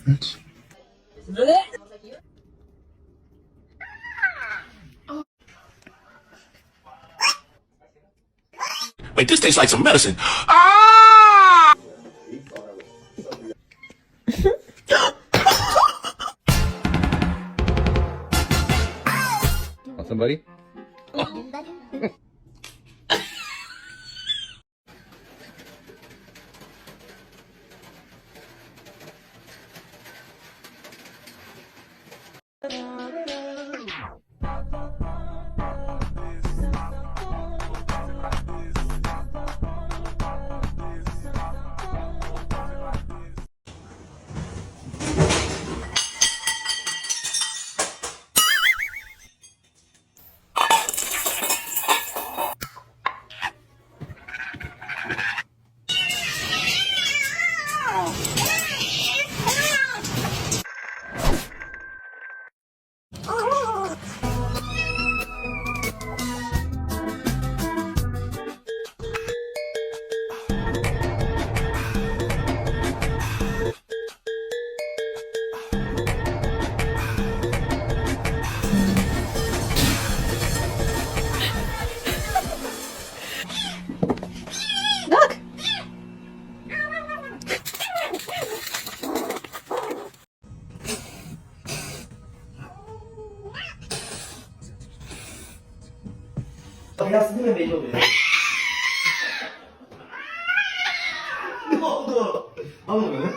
Bitch. Wait, this tastes like some medicine. Ah! Want somebody? Look! 그냥 쓰면 되죠. 아무도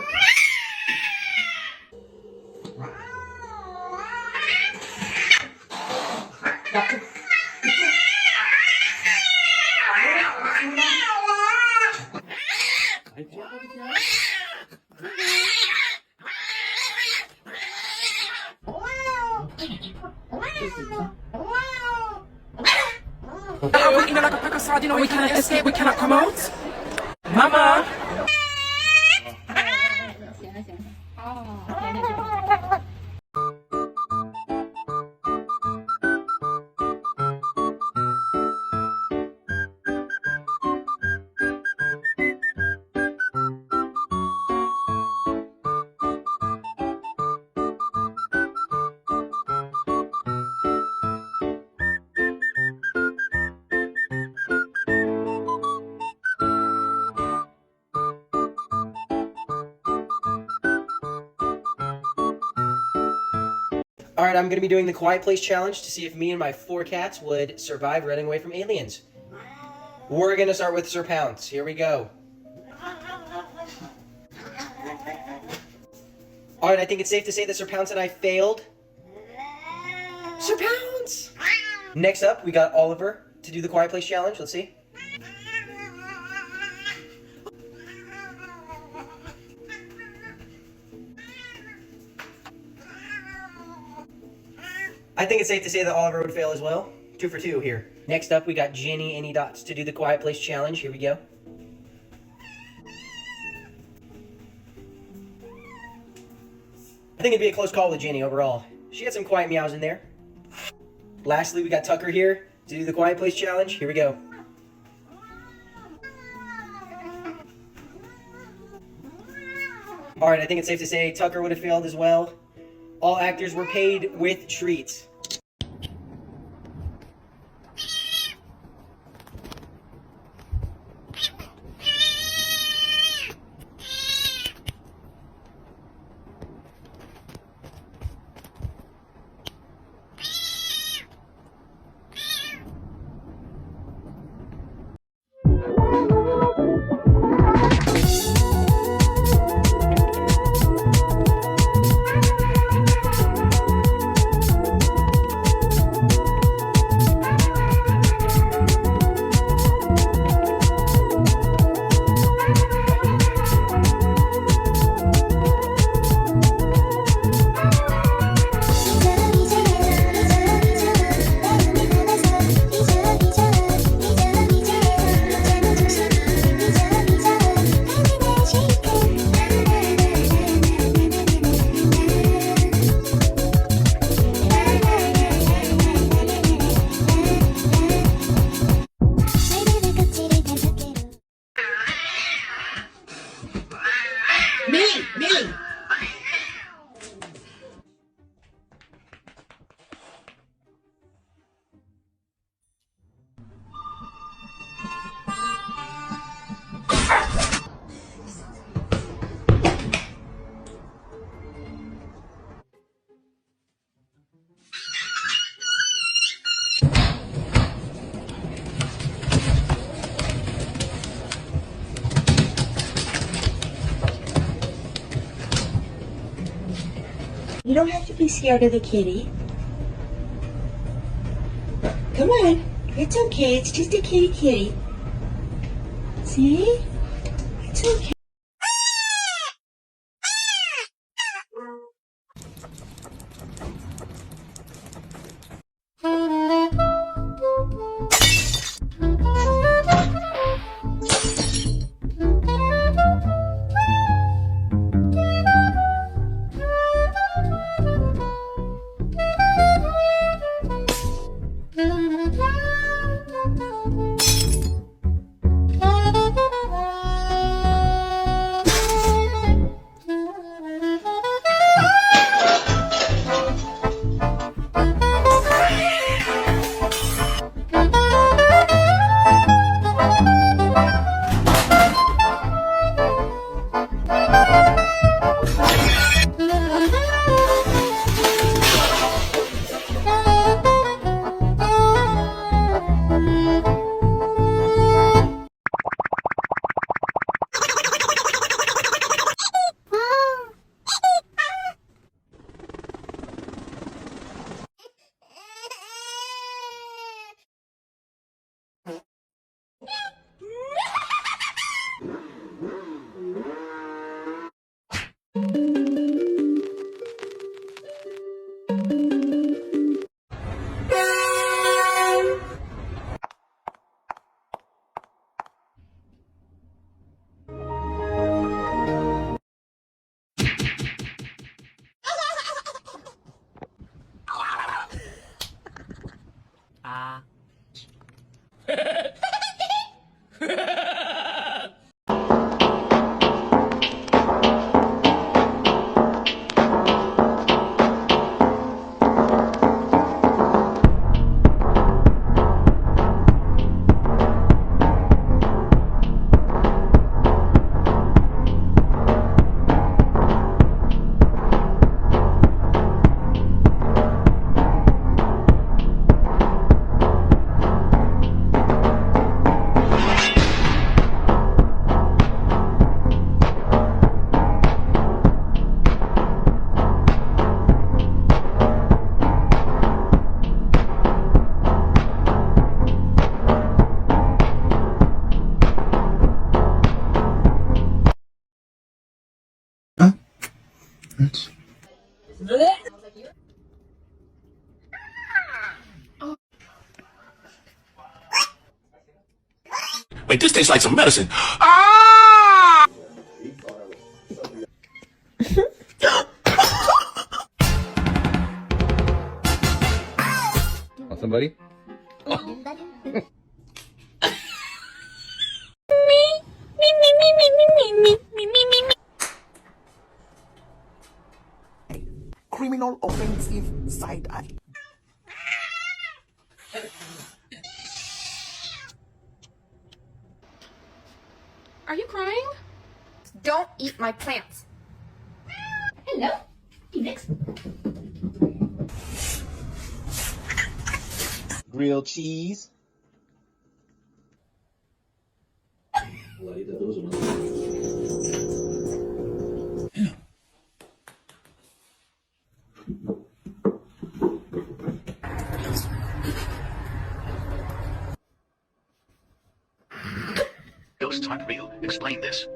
We're eating like a pack of sardines, we cannot escape, we cannot come out. Mama! Alright, I'm going to be doing the Quiet Place Challenge to see if me and my 4 cats would survive running away from aliens. We're going to start with Sir Pounce. Here we go. Alright, I think it's safe to say that Sir Pounce and I failed. Sir Pounce! Next up, we got Oliver to do the Quiet Place Challenge. Let's see. I think it's safe to say that Oliver would fail as well. 2 for 2 here. Next up, we got Ginny Any Dots to do the Quiet Place Challenge. Here we go. I think it'd be a close call with Ginny overall. She had some quiet meows in there. Lastly, we got Tucker here to do the Quiet Place Challenge. Here we go. Alright, I think it's safe to say Tucker would have failed as well. All actors were paid with treats. You don't have to be scared of the kitty. Come on. It's okay. It's just a kitty. See? It's okay. Wait, this tastes like some medicine. Ah! Want somebody? Criminal offensive side eye. Are you crying? Don't eat my plants. Hello, Felix. Grilled cheese. Ghosts aren't real. Explain this.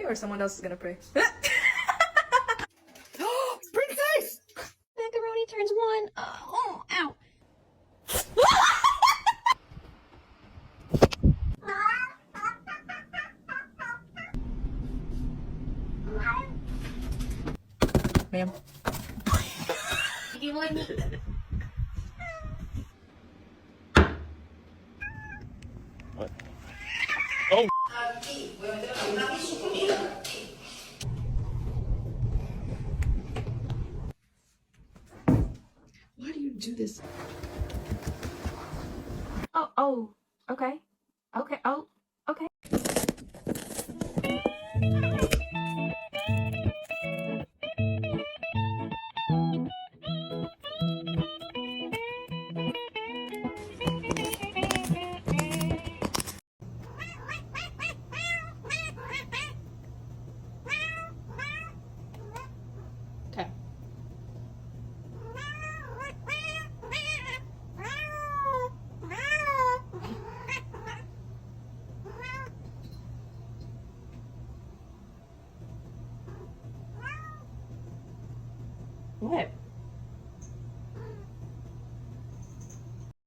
Or someone else is gonna pray. Princess! Macaroni turns one. Oh, ow. Ma'am. Oh. Why do you do this? Oh, okay. Okay, oh, okay. Okay. What?